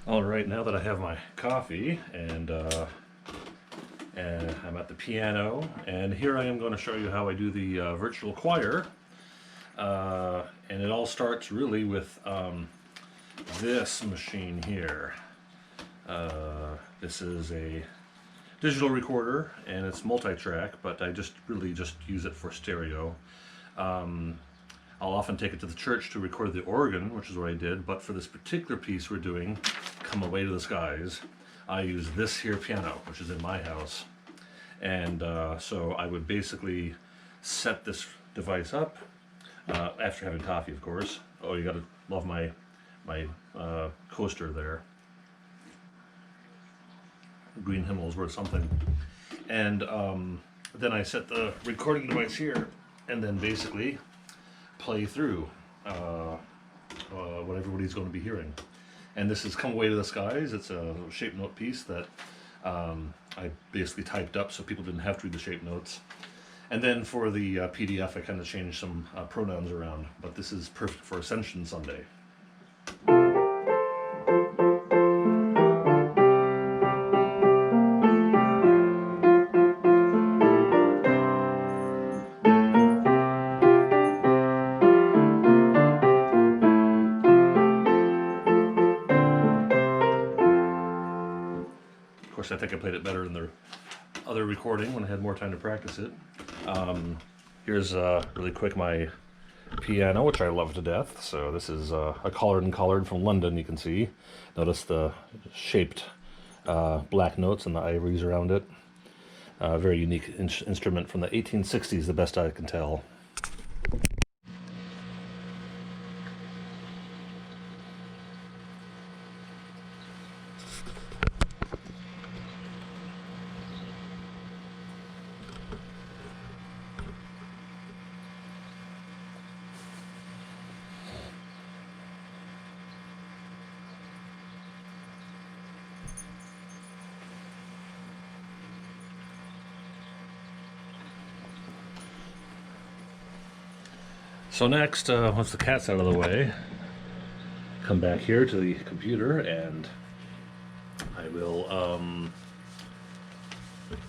All right, now that I have my coffee and I'm at the piano, and here I am going to show you how I do the virtual choir. And it all starts really with this machine here. This is a digital recorder and it's multi-track, but I really just use it for stereo. I'll often take it to the church to record the organ, which is what I did, but for this particular piece we're doing, Come Away to the Skies, I use this here piano, which is in my house. And so I would basically set this device up, after having coffee, of course. Oh, you gotta love my coaster there. Green Himmel's worth something. And then I set the recording device here, and then basically play through what everybody's going to be hearing. And this is Come Away to the Skies. It's a shape note piece that I basically typed up so people didn't have to read the shape notes. And then for the PDF, I kind of changed some pronouns around, but this is perfect for Ascension Sunday. Of course, I think I played it better in the other recording when I had more time to practice it. Here's really quick my piano, which I love to death. So this is a Collard from London, you can see. Notice the shaped black notes and the ivories around it. Very unique instrument from the 1860s, the best I can tell. So next, once the cat's out of the way, come back here to the computer and I will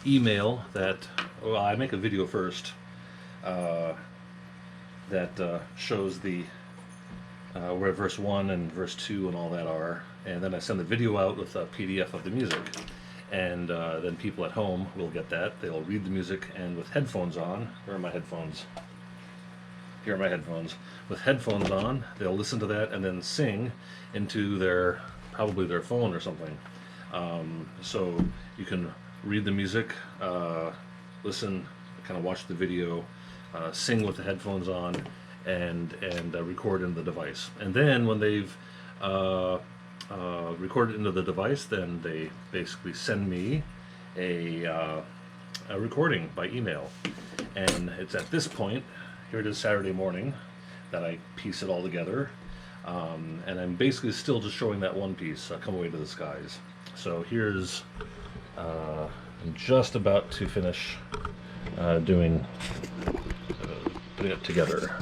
email that. Well, I make a video first that shows the where verse 1 and verse 2 and all that are, and then I send the video out with a PDF of the music, and then people at home will get that. They'll read the music, and with headphones on, where are my headphones? Here are my headphones. With headphones on, they'll listen to that and then sing into probably their phone or something. So you can read the music, listen, kind of watch the video, sing with the headphones on, and record in the device. And then when they've recorded into the device, then they basically send me a recording by email. And it's at this point, here it is Saturday morning, that I piece it all together. And I'm basically still just showing that one piece, Come Away to the Skies. So here's, I'm just about to finish putting it together.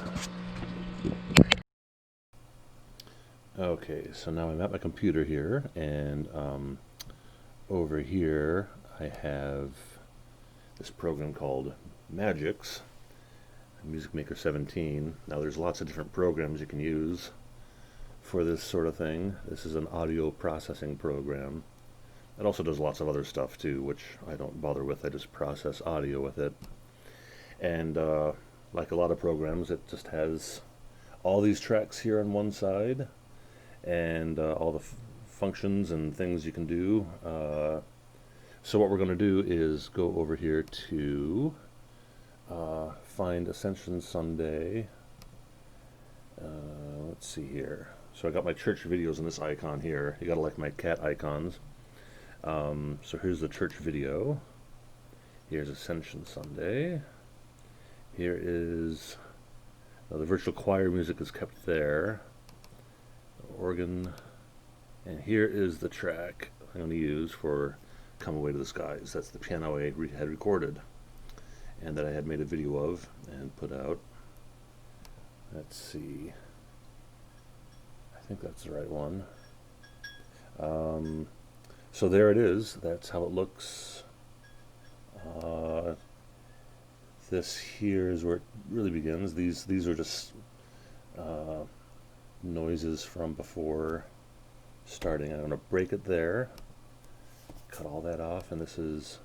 Okay, so now I'm at my computer here, and over here I have this program called Magix, Music Maker 17. Now there's lots of different programs you can use for this sort of thing. This is an audio processing program. It also does lots of other stuff too, which I don't bother with. I just process audio with it. And like a lot of programs, it just has all these tracks here on one side, and all the functions and things you can do. So what we're going to do is go over here to find Ascension Sunday. Let's see here. So I got my church videos in this icon here. You gotta like my cat icons. So here's the church video. Here's Ascension Sunday. Here is the virtual choir music is kept there. Organ. And here is the track I'm going to use for Come Away to the Skies. That's the piano I had recorded and that I had made a video of and put out. Let's see. I think that's the right one. So there it is. That's how it looks. This here is where it really begins. These are just noises from before starting. I'm going to break it there, cut all that off, and this is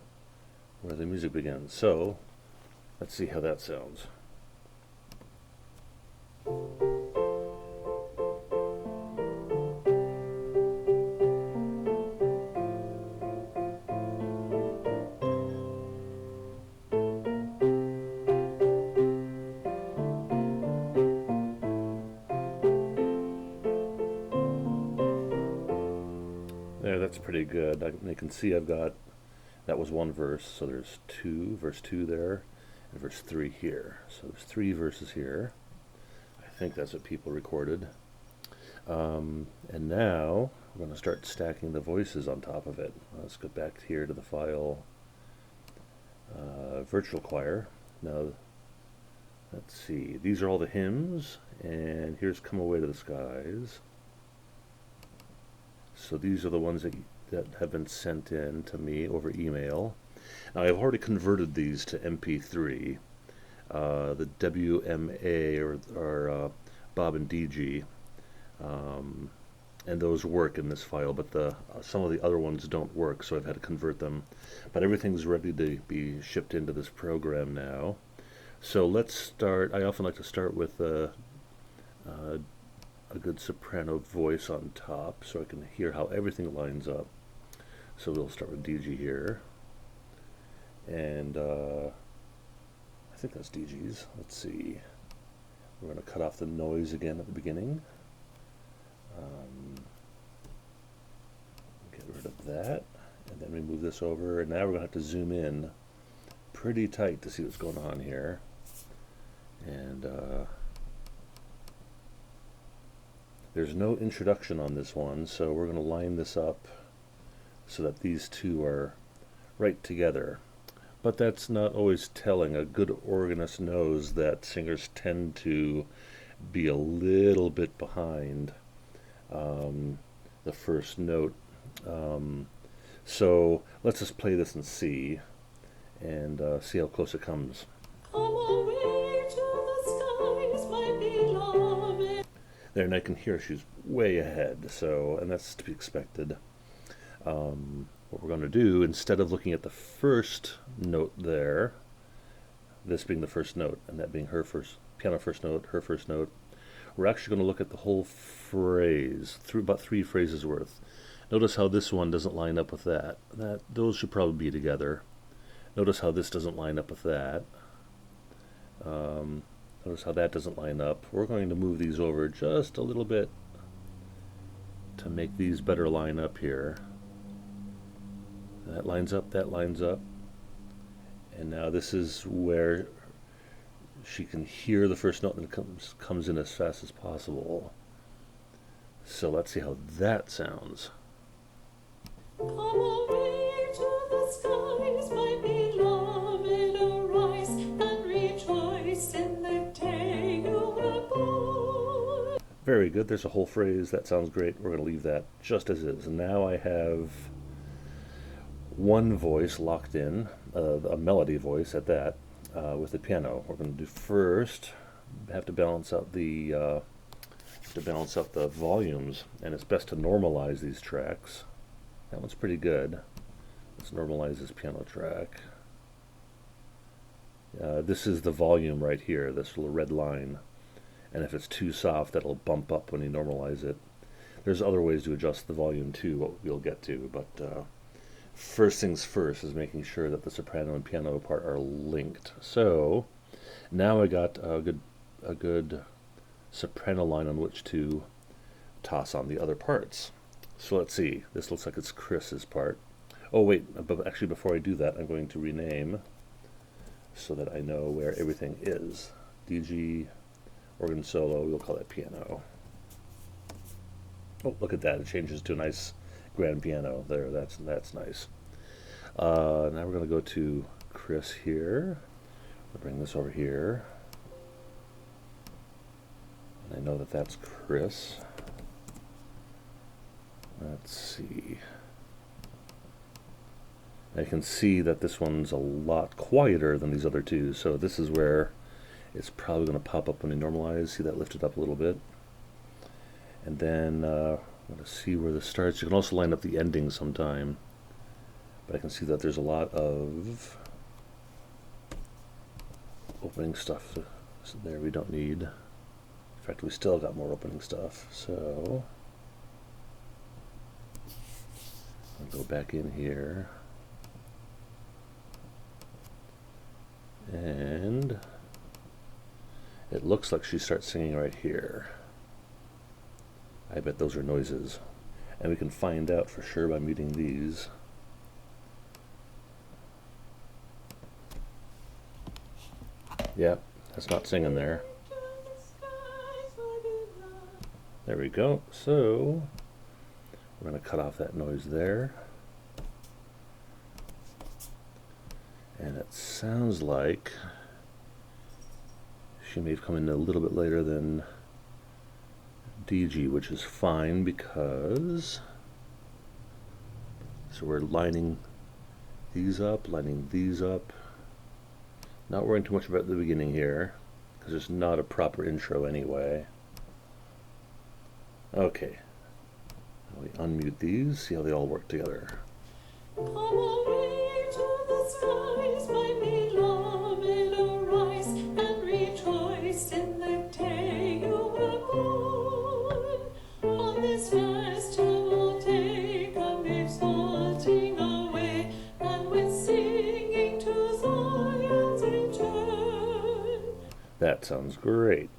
where the music begins. So let's see how that sounds. There, that's pretty good. You can see I've got, that was one verse, so there's verse 2 there, and verse 3 here. So there's 3 verses here. I think that's what people recorded. And now we're going to start stacking the voices on top of it. Let's go back here to the file, virtual choir. Now, let's see. These are all the hymns, and here's Come Away to the Skies. So these are the ones that have been sent in to me over email. Now I've already converted these to MP3. The WMA or Bob and DG, and those work in this file, but some of the other ones don't work, so I've had to convert them. But everything's ready to be shipped into this program now. So let's start. I often like to start with a good soprano voice on top so I can hear how everything lines up. So we'll start with DG here. And I think that's DG's. Let's see. We're going to cut off the noise again at the beginning. Get rid of that. And then we move this over. And now we're going to have to zoom in pretty tight to see what's going on here. And there's no introduction on this one, so we're going to line this up so that these two are right together. But that's not always telling. A good organist knows that singers tend to be a little bit behind the first note. So let's just play this and see how close it comes. Come away to the skies, my beloved. There, and I can hear she's way ahead, and that's to be expected. What we're going to do, instead of looking at the first note there, this being the first note, and that being her first, piano first note, her first note, we're actually going to look at the whole phrase, through about 3 phrases worth. Notice how this one doesn't line up with that. Those should probably be together. Notice how this doesn't line up with that. Notice how that doesn't line up. We're going to move these over just a little bit to make these better line up here. That lines up, that lines up. And now this is where she can hear the first note and it comes in as fast as possible. So let's see how that sounds. Come away to the skies, my beloved, arise and rejoice in the day you were born. Very good. There's a whole phrase. That sounds great. We're going to leave that just as is. And now I have one voice locked in, a melody voice at that, with the piano. We're going to do first, have to balance out the volumes, and it's best to normalize these tracks. That one's pretty good. Let's normalize this piano track. This is the volume right here, this little red line. And if it's too soft, that'll bump up when you normalize it. There's other ways to adjust the volume too, what we'll get to, but first things first is making sure that the soprano and piano part are linked. So now I got a good soprano line on which to toss on the other parts. So let's see. This looks like it's Chris's part. Oh wait, but actually before I do that, I'm going to rename so that I know where everything is. DG, organ solo, we'll call that piano. Oh, look at that. It changes to a nice grand piano there. That's nice. Now we're going to go to Chris here. We'll bring this over here. And I know that that's Chris. Let's see. I can see that this one's a lot quieter than these other two, so this is where it's probably going to pop up when I normalize. See that lifted up a little bit. And then I'm going to see where this starts. You can also line up the ending sometime, but I can see that there's a lot of opening stuff so there we don't need. In fact, we still got more opening stuff, so I'll go back in here. And it looks like she starts singing right here. I bet those are noises. And we can find out for sure by muting these. Yeah, that's not singing there. There we go. So we're going to cut off that noise there. And it sounds like she may have come in a little bit later than DG, which is fine because, so we're lining these up, not worrying too much about the beginning here because it's not a proper intro anyway. Okay, now we unmute these, see how they all work together. Come away to the skies, my beloved, arise and rejoice in the day you were born. On this festival day, come exulting away, and with singing to Zion's return. That sounds great.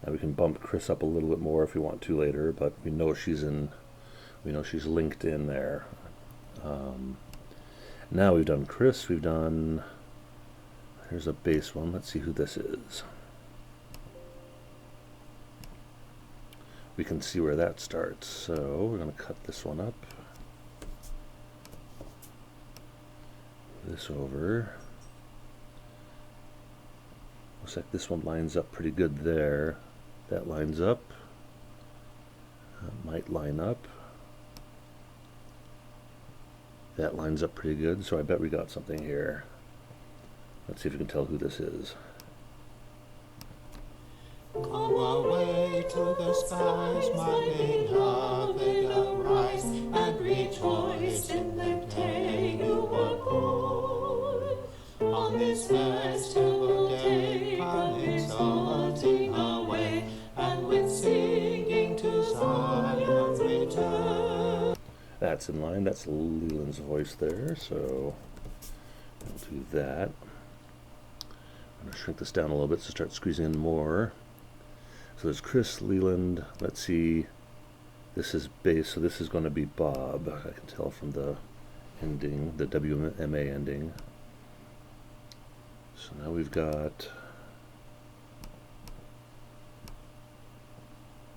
Now we can bump Chris up a little bit more if we want to later, but we know she's linked in there. Now we've done Chris, here's a bass one. Let's see who this is. We can see where that starts, so we're going to cut this one up. This over. Looks like this one lines up pretty good there. That lines up. That might line up. That lines up pretty good, so I bet we got something here. Let's see if we can tell who this is. Come away to the skies, my beloved, arise and rejoice in the day you were born. On this festival day, come exulting away, and with singing to Zion's return. That's in line. That's Leland's voice there, so we'll do that. I'm going to shrink this down a little bit to start squeezing in more. So there's Chris, Leland. Let's see. This is bass, so this is going to be Bob. I can tell from the ending, the WMA ending. So now we've got,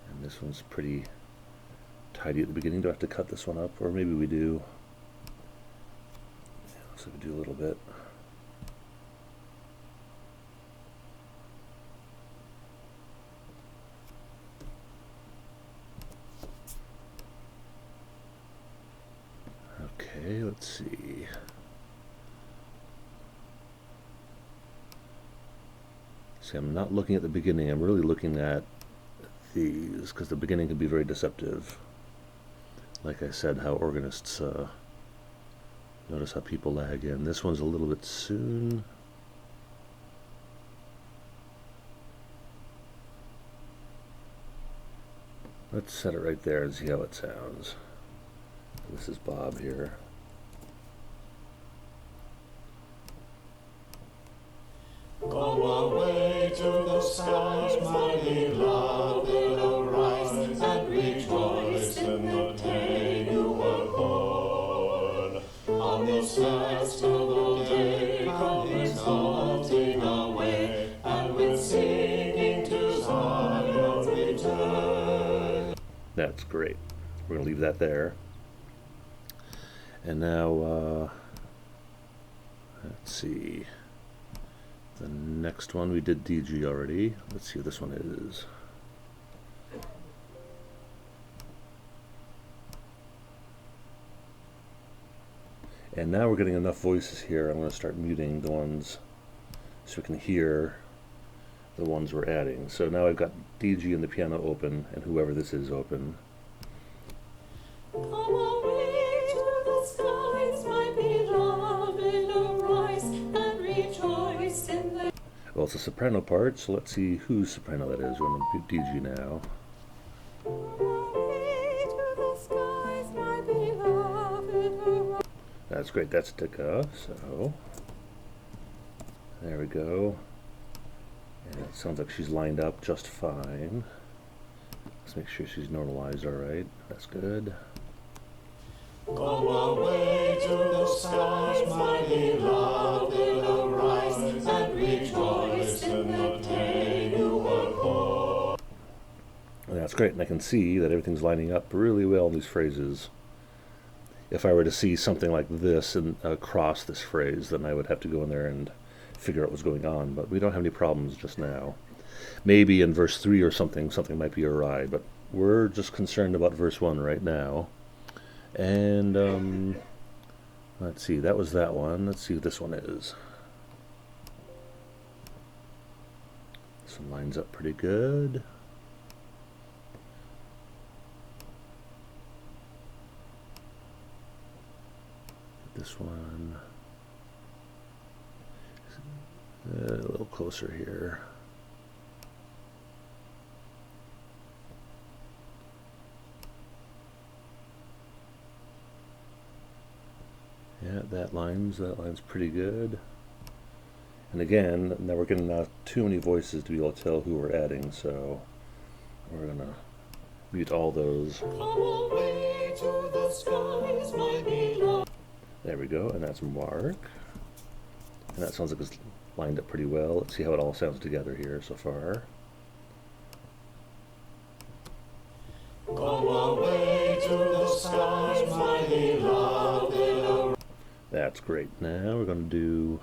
and this one's pretty tidy at the beginning. Do I have to cut this one up? Or maybe we do. Yeah, looks like we do a little bit. Okay, let's see. See, I'm not looking at the beginning. I'm really looking at these because the beginning can be very deceptive. Like I said, how organists notice how people lag in. This one's a little bit soon. Let's set it right there and see how it sounds. This is Bob here. Go away to the skies, my beloved, arise and rejoice in the day you were born. On this festival day, come exulting away, and with singing to Zion's return. That's great. We're going to leave that there. And now, let's see. The next one, we did DG already. Let's see what this one is. And now we're getting enough voices here. I'm going to start muting the ones so we can hear the ones we're adding. So now I've got DG and the piano open, and whoever this is open. Come away to the skies, my beloved, arise and rejoice in the... Well, it's a soprano part, so let's see whose soprano that is. We're going to DG now. Come away to the skies, my beloved, arise. That's great. That's Tika. So there we go. And it sounds like she's lined up just fine. Let's make sure she's normalized all right. That's good. Come away to the skies, my beloved, arise and rejoice in the day you were born. And that's great. And I can see that everything's lining up really well in these phrases. If I were to see something like this and across this phrase, then I would have to go in there and figure out what's going on. But we don't have any problems just now. Maybe in verse 3 or something might be awry, but we're just concerned about verse 1 right now. And let's see, that was that one. Let's see what this one is. This one lines up pretty good. This one a little closer here. Yeah, that line's pretty good. And again, now we're getting too many voices to be able to tell who we're adding, so we're gonna mute all those. Come away to the skies, my beloved. There we go, and that's Mark. And that sounds like it's lined up pretty well. Let's see how it all sounds together here so far. Come away to the skies, my beloved. That's great. Now we're going to do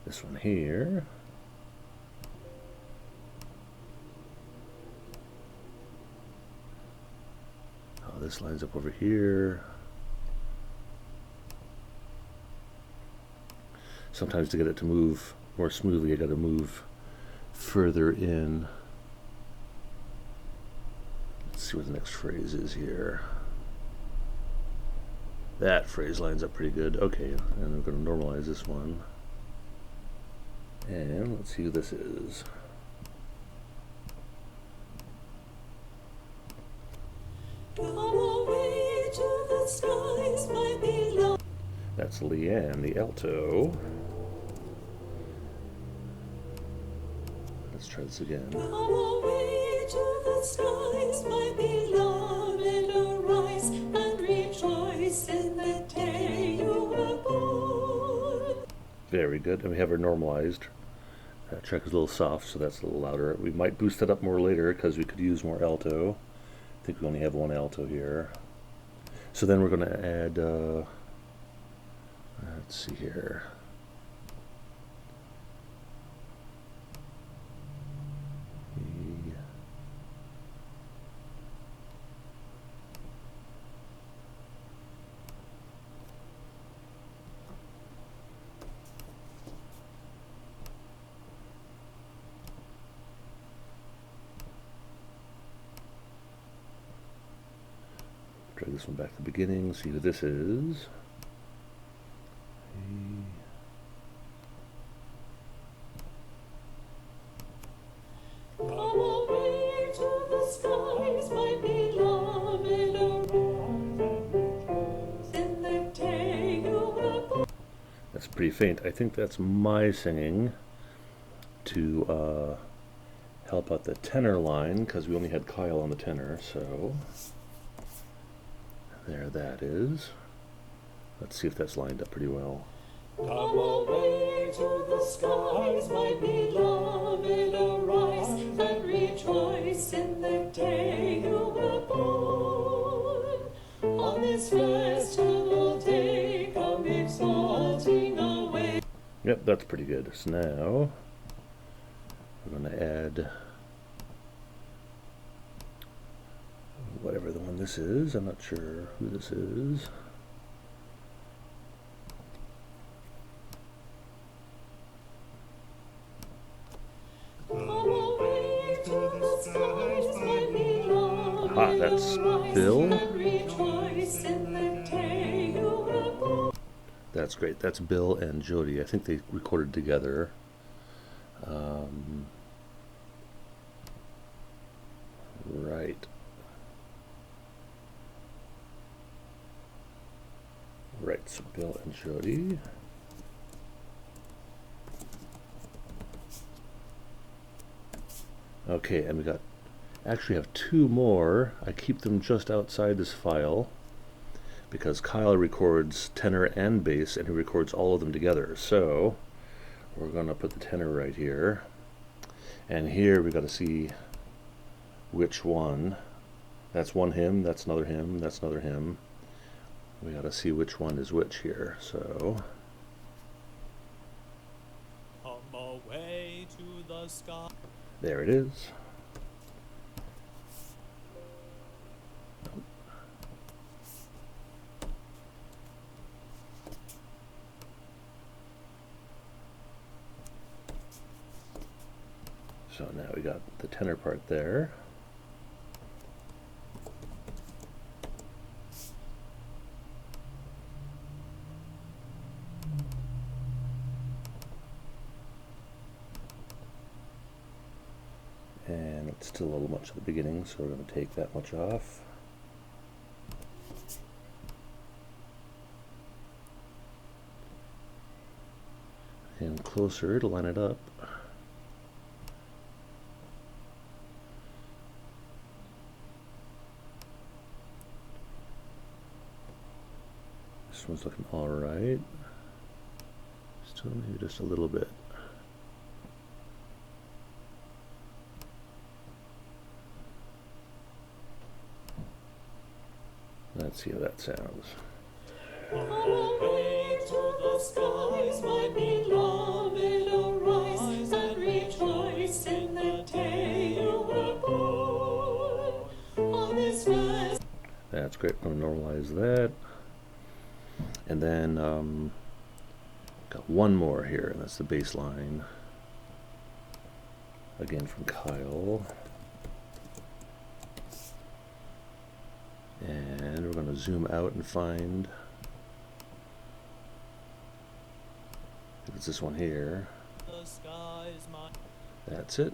this one here. Oh, this lines up over here. Sometimes to get it to move more smoothly, I got to move further in. Let's see what the next phrase is here. That phrase lines up pretty good. Okay, and we're going to normalize this one. And let's see who this is. Come away to the skies, my beloved. That's Leanne, the alto. Let's try this again. Come away to the skies, my beloved, arise and rejoice in the day you were born. Very good. And we have her normalized. That track is a little soft, so that's a little louder. We might boost it up more later because we could use more alto. I think we only have one alto here. So then we're going to add, let's see here. Drag this one back to the beginning, see who this is. Come away to the skies, my beloved, arise in the day you were born. That's pretty faint. I think that's my singing to help out the tenor line, because we only had Kyle on the tenor, so there that is. Let's see if that's lined up pretty well. Come away to the skies, my beloved, arise and rejoice in the day you were born. On this festival day, come exalting away. Yep, that's pretty good. So now we're going to add whatever the one this is. I'm not sure who this is. Aha, that's Bill. That's great. That's Bill and Jody. I think they recorded together. Right. Right, so Bill and Jody. Okay, and we actually have two more. I keep them just outside this file because Kyle records tenor and bass, and he records all of them together. So we're going to put the tenor right here. And here we got to see which one. That's one hymn, that's another hymn, that's another hymn. We got to see which one is which here. So come away to the sky. There it is. So now we got the tenor part there. And it's still a little much at the beginning, so we're going to take that much off. And closer to line it up. This one's looking all right. Still maybe just a little bit. Let's see how that sounds. Come away to the skies, my beloved, arise and rejoice in the day you were born. On this fast. That's great. I'm going to normalize that. And then got one more here, and that's the bass line. Again from Kyle. And we're going to zoom out and find if it's this one here. The sky is mine. That's it.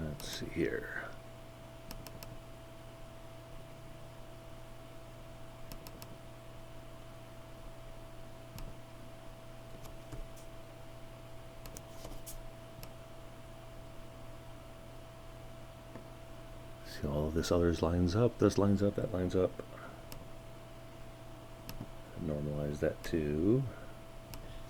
Let's see here. See, all of this others lines up, this lines up, that lines up. Normalize that too.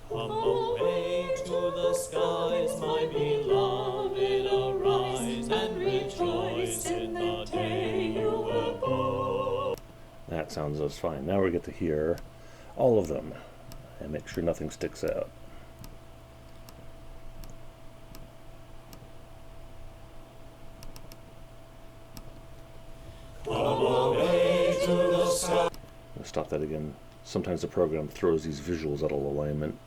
Come away to the skies, my beloved, arise and rejoice in the day you were born. That sounds just fine. Now we get to hear all of them and make sure nothing sticks out. Come away to the sky. I'll stop that again. Sometimes the program throws these visuals out of alignment.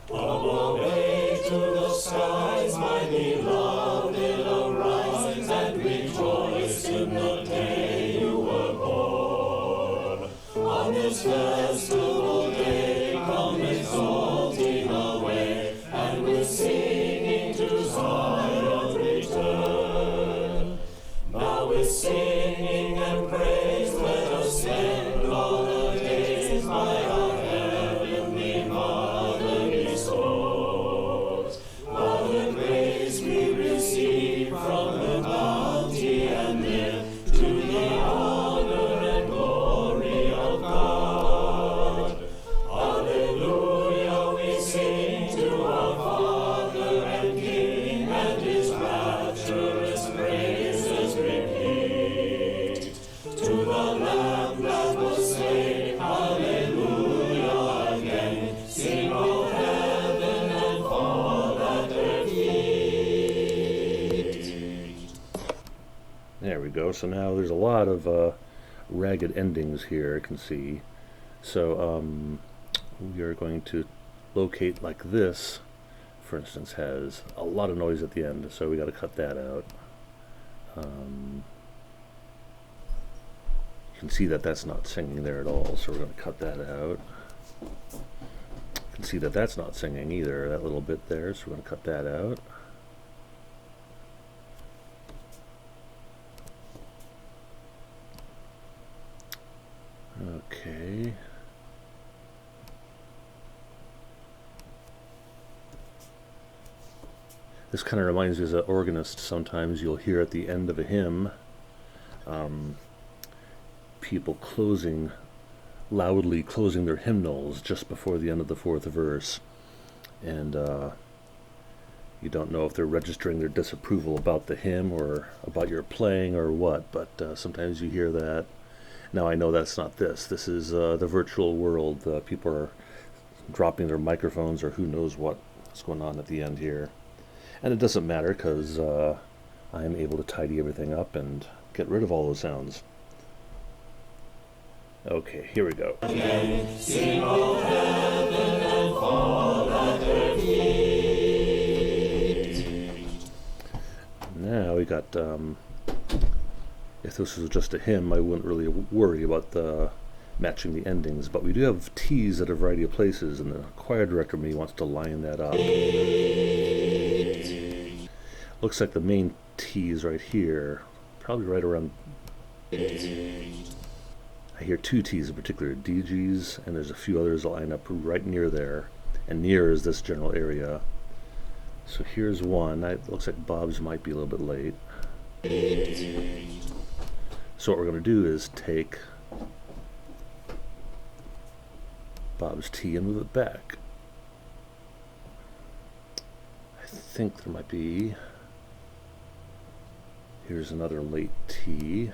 Come away to the skies, my beloved, arise and rejoice in the day you were born. On this festival day, come exalting away, and with singing to Zion return. Now with singing and praise, let us spend all the days by our heavenly Mother bestows. All the grace we receive from the bounty and live to the honor and glory of God. There we go. So now there's a lot of ragged endings here, I can see. So we are going to locate like this, for instance, has a lot of noise at the end, so we got to cut that out. You can see that that's not singing there at all, so we're going to cut that out. You can see that that's not singing either, that little bit there, so we're going to cut that out. Okay. This kind of reminds me, as an organist, sometimes you'll hear at the end of a hymn people loudly closing their hymnals just before the end of the fourth verse. And you don't know if they're registering their disapproval about the hymn or about your playing or what, but sometimes you hear that. Now I know that's not this. This is the virtual world. People are dropping their microphones or who knows what's going on at the end here. And it doesn't matter because I'm able to tidy everything up and get rid of all those sounds. Okay, here we go. Sing, O heaven, and fall at their feet. Now we got, if this was just a hymn, I wouldn't really worry about matching the endings, but we do have T's at a variety of places, and the choir director me wants to line that up. Looks like the main T is right here, probably right around. I hear two T's in particular, DGs, and there's a few others that line up right near there, and near is this general area. So here's one. It looks like Bob's might be a little bit late. So what we're going to do is take Bob's T and move it back. I think there might be. Here's another late T.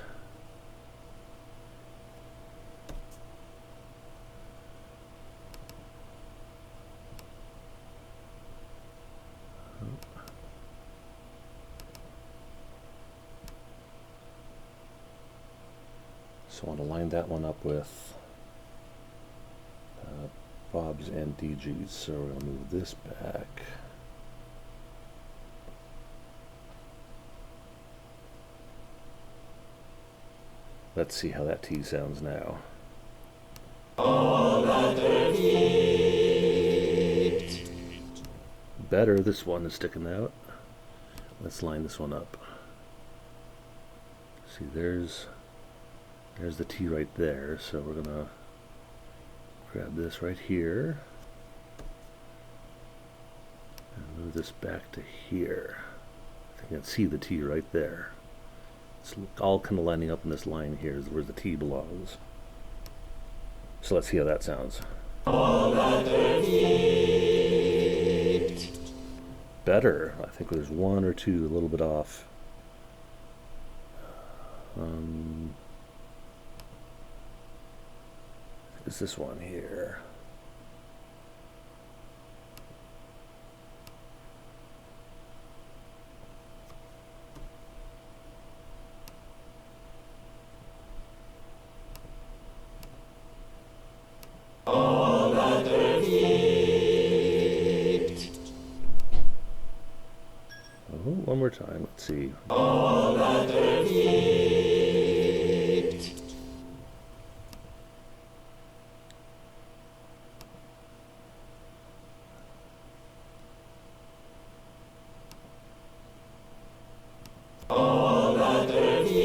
So I want to line that one up with Bob's and DG's. So we're going to move this back. Let's see how that T sounds now. All at their feet. Better, this one is sticking out. Let's line this one up. See, there's the T right there, so we're gonna grab this right here and move this back to here. I think I can see the T right there. It's all kind of lining up in this line here is where the T belongs. So let's see how that sounds. All at their feet. Better. I think there's one or two a little bit off. Is this one here? All at their feet. Oh, one more time. Let's see. All at their feet. All at their feet.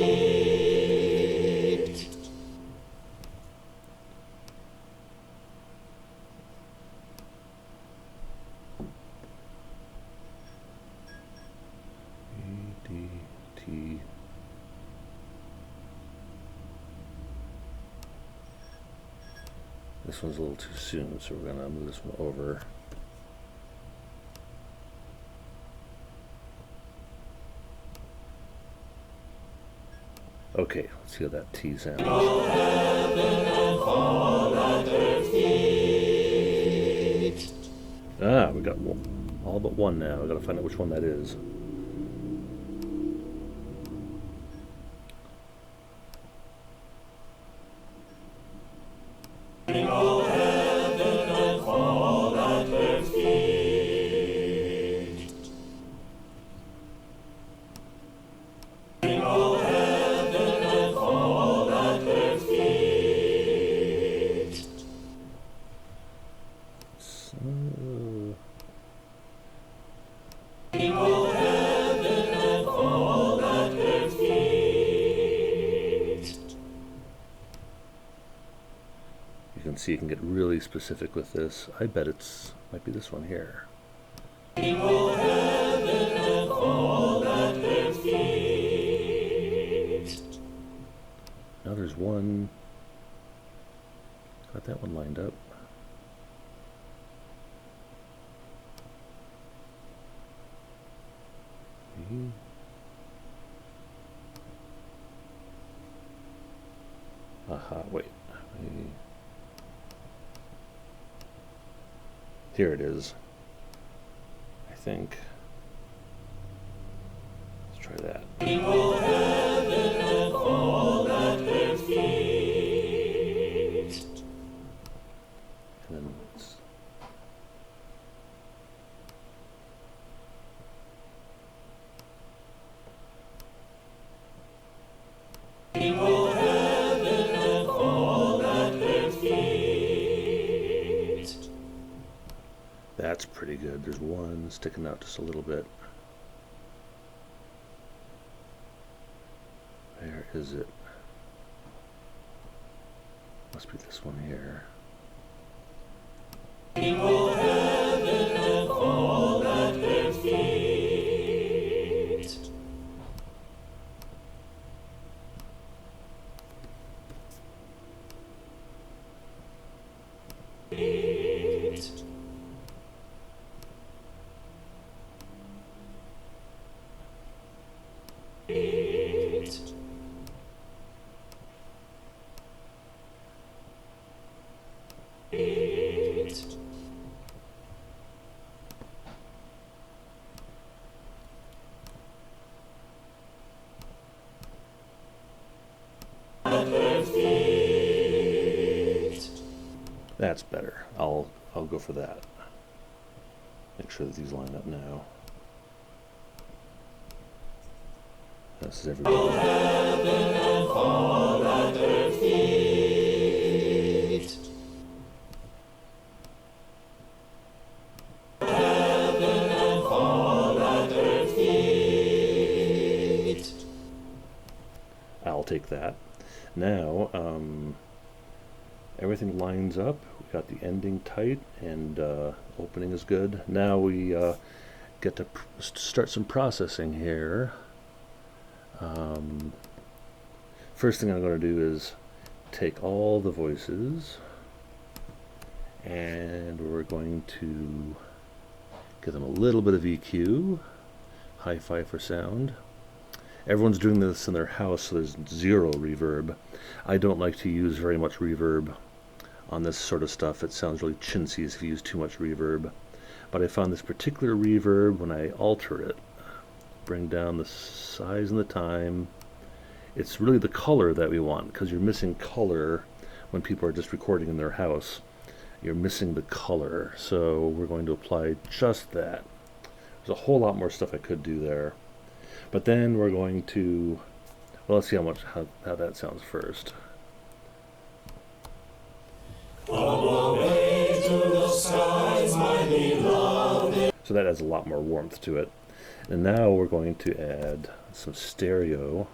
E, D, T. This one's a little too soon, so we're gonna move this one over. Okay, let's see how that T sounds. Ah, we got all but one now. I gotta find out which one that is. You can see you can get really specific with this. I bet it's might be this one here. Now there's one. Got that one lined up. Aha, wait. Here it is. I think. Let's try that. And then it's that's pretty good. There's one sticking out just a little bit. Where is it? Must be this one here. That's better. I'll go for that. Make sure that these line up now. This is everybody. I'll take that. Now, everything lines up. We got the ending tight and opening is good. Now we get to start some processing here. First thing I'm going to do is take all the voices and we're going to give them a little bit of EQ, hi-fi for sound. Everyone's doing this in their house, so there's zero reverb. I don't like to use very much reverb on this sort of stuff. It sounds really chintzy if you use too much reverb. But I found this particular reverb, when I alter it, bring down the size and the time, it's really the color that we want, because you're missing color when people are just recording in their house. You're missing the color, so we're going to apply just that. There's a whole lot more stuff I could do there. But then we're going to, well, let's see how that sounds first. Away to the skies, my beloved. So that adds a lot more warmth to it. And now we're going to add some stereo,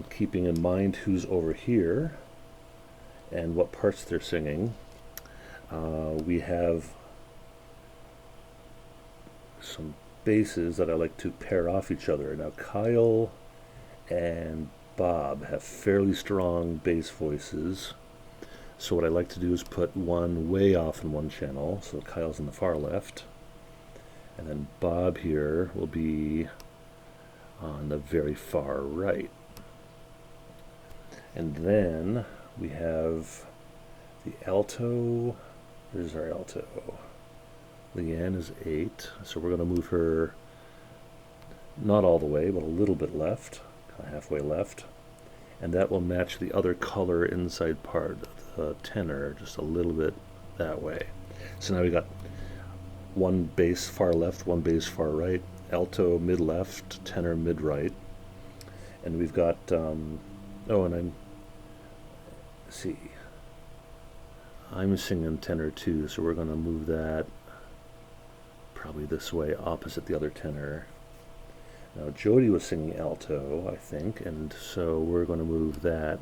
keeping in mind who's over here and what parts they're singing. We have some basses that I like to pair off each other. Now Kyle and Bob have fairly strong bass voices, so what I like to do is put one way off in one channel, so Kyle's in the far left, and then Bob here will be on the very far right. And then we have the alto. There's our alto. Leanne is 8, so we're going to move her not all the way, but a little bit left, kind of halfway left. And that will match the other color inside part of the tenor, just a little bit that way. So now we got one bass far left, one bass far right, alto mid left, tenor mid right. And we've got, I'm singing tenor too, so we're going to move that probably this way, opposite the other tenor. Now Jody was singing alto, I think, and so we're going to move that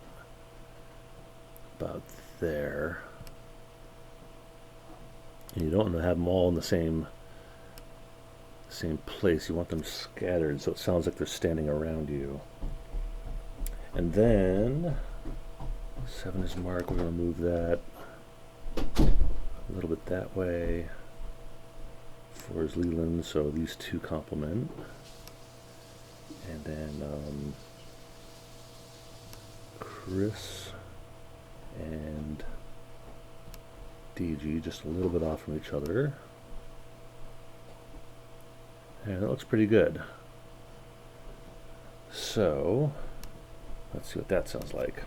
about there. And you don't want to have them all in the same place. You want them scattered so it sounds like they're standing around you. And then 7 is Mark. We're going to move that a little bit that way. 4 is Leland, so these two complement. And then Chris and DG just a little bit off from each other. And that looks pretty good. So, let's see what that sounds like.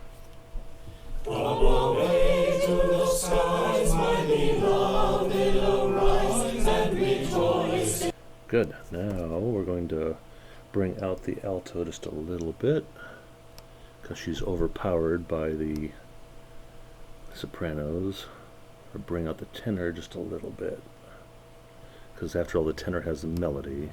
Up away to the skies, my beloved, arise and rejoice. Good. Now we're going to bring out the alto just a little bit because she's overpowered by the sopranos. Or bring out the tenor just a little bit because after all the tenor has the melody.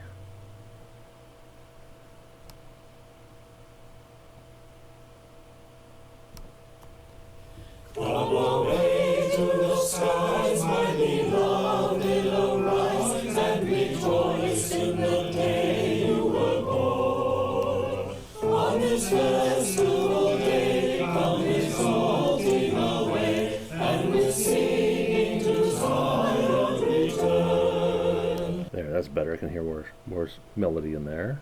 Up away to the skies, my beloved, arise and rejoice in the day you were born. On this festival day, come exalting away, and with singing to Zion return. There, that's better. I can hear more melody in there.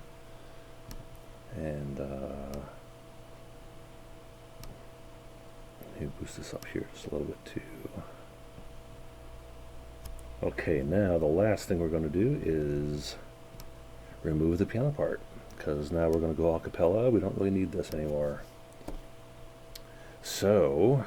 And let me boost this up here just a little bit too. Okay, now the last thing we're going to do is remove the piano part because now we're going to go a cappella. We don't really need this anymore. So,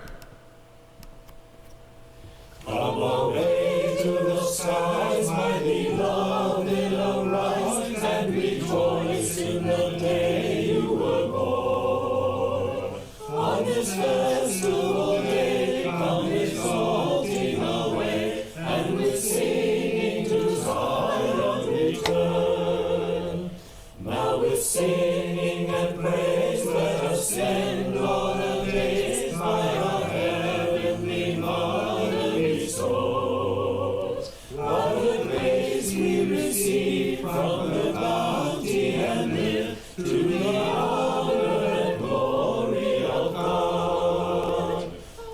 up away to the skies, my beloved, arise and rejoice in the day you were born. On this festival day, come exalting away, and with singing to Zion return. Now with singing and praise, let us send on a days by our heavenly Mother bestows. What a grace we receive from the bounty and live to the honor and glory of God.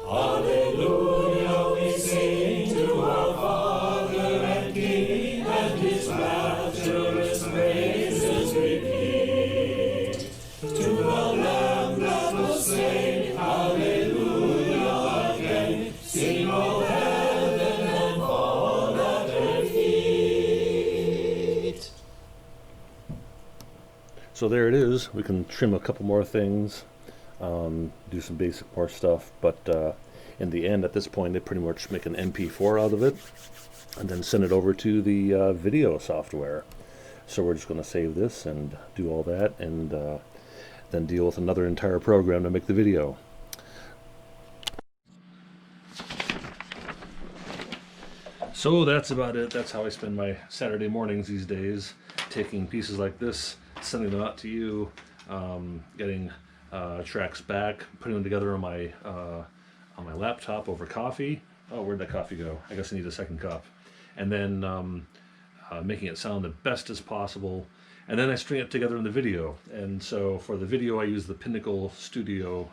Alleluia, we sing to our Father and King, and His rapturous praises repeat. To the Lamb that was slain, Alleluia again, sing all heaven and fall at their feet. so there it is. We can trim a couple more things, do some basic more stuff, but in the end, at this point, they pretty much make an MP4 out of it and then send it over to the video software. So we're just going to save this and do all that and then deal with another entire program to make the video. So that's about it. That's how I spend my Saturday mornings these days, taking pieces like this, sending them out to you, getting tracks back, putting them together on my laptop over coffee. Oh, where'd that coffee go? I guess I need a second cup. And then making it sound the best as possible. And then I string it together in the video. And so for the video, I use the Pinnacle Studio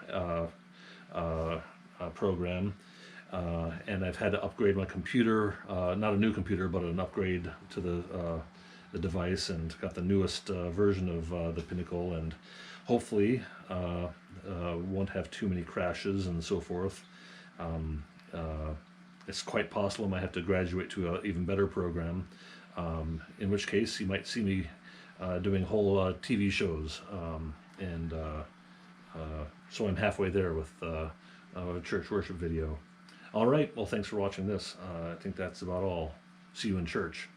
program. And I've had to upgrade my computer, not a new computer, but an upgrade to the device, and got the newest version of the Pinnacle, and hopefully won't have too many crashes and so forth. It's quite possible I might have to graduate to an even better program, in which case you might see me doing whole TV shows. So I'm halfway there with a church worship video. All right, well, thanks for watching this. I think that's about all. See you in church.